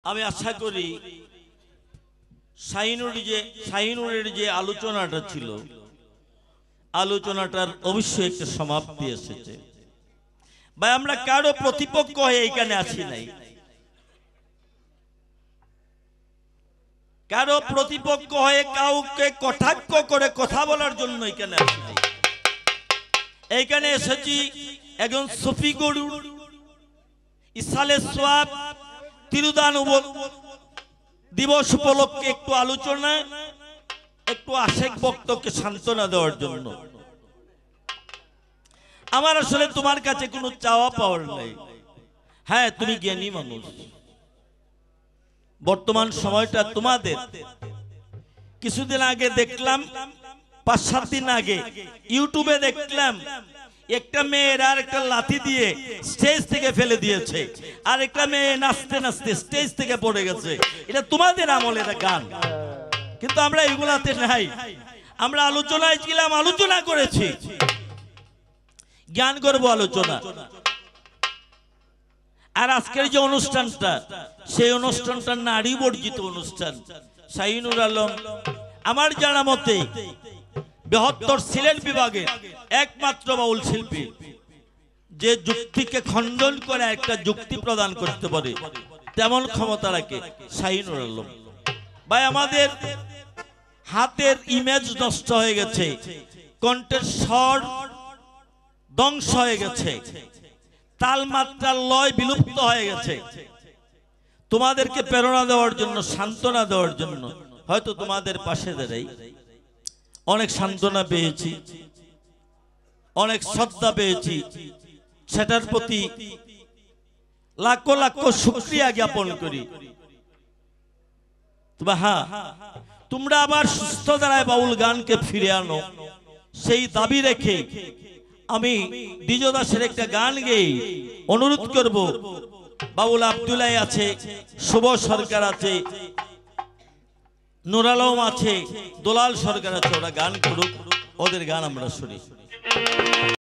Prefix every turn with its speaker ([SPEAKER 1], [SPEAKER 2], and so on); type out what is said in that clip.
[SPEAKER 1] আমি আশা করি শাহিনুরের যে আলোচনাটা ছিল আলোচনাটার অবশ্যই একটা সমাপ্তি এসেছে। ভাই আমরা কারো প্রতিপক্ষ হয়ে এখানে আসি নাই, কারো প্রতিপক্ষ হয়ে কাউকে কটাক্ষ করে কথা বলার জন্য এখানে আসি নাই। এইখানে এসেছি একজন সুফি গুরু ইসালে সোয়াব তিরুদান দিবস উপলক্ষে একটু আলোচনা, একটু আশেক ভক্তকে সান্ত্বনা দেওয়ার জন্য। আমার আসলে তোমার কাছে কোনো চাওয়া পাওয়ার নেই। হ্যাঁ, তুমি জ্ঞানী মানুষ, বর্তমান সময়টা তোমাদের। কিছুদিন আগে দেখলাম, 5-7 দিন আগে ইউটিউবে দেখলাম একটা মেয়ের আর একটা লাথি দিয়ে স্টেজ থেকে ফেলে দিয়েছে, আর একটা মেয়ে নাচতে নাচতে স্টেজ থেকে পড়ে গেছে। এটা তোমাদের আমলের গান, কিন্তু আমরা এগুলাতে নাই। আমরা আলোচনায় ছিলাম, আলোচনা করেছি, জ্ঞান করব আলোচনা। আর আজকের যে অনুষ্ঠানটা, সেই অনুষ্ঠানটা নারী বর্জিত অনুষ্ঠান। শাহিনুর আলম আমার জানা মতে বৃহত্তর সিলেট বিভাগের একমাত্র বাউল শিল্পী যে যুক্তিকে খণ্ডন করে একটা যুক্তি প্রদান করতে পারে, তেমন ক্ষমতা রাখে শাহিনুর আলম ভাই। আমাদের হাতের ইমেজ নষ্ট হয়ে গেছে, কণ্ঠের স্বর ধ্বংস হয়ে গেছে, তালমাত্রার লয় বিলুপ্ত হয়ে গেছে। তোমাদেরকে প্রেরণা দেওয়ার জন্য, সান্ত্বনা দেওয়ার জন্য হয়তো তোমাদের পাশে দাঁড়াই। অনেক সান্ত্বনা পেয়েছি, অনেক শ্রদ্ধা পেয়েছি, সেটার প্রতি লাখ লাখ শুকরিয়া জ্ঞাপন করি। তবে হ্যাঁ, তোমরা আবার সুস্থ ধারায় বাউল গানকে ফিরে আনো, সেই দাবি রেখে আমি দ্বিজ দাসের একটা গান গেয়ে অনুরোধ করব। বাউল আব্দুল্লাহ আছে, শুভ সরকার আছে, নুর আলম আছে, দোলাল সরকার আছে, ওরা গান করুক, ওদের গান আমরা শুনি।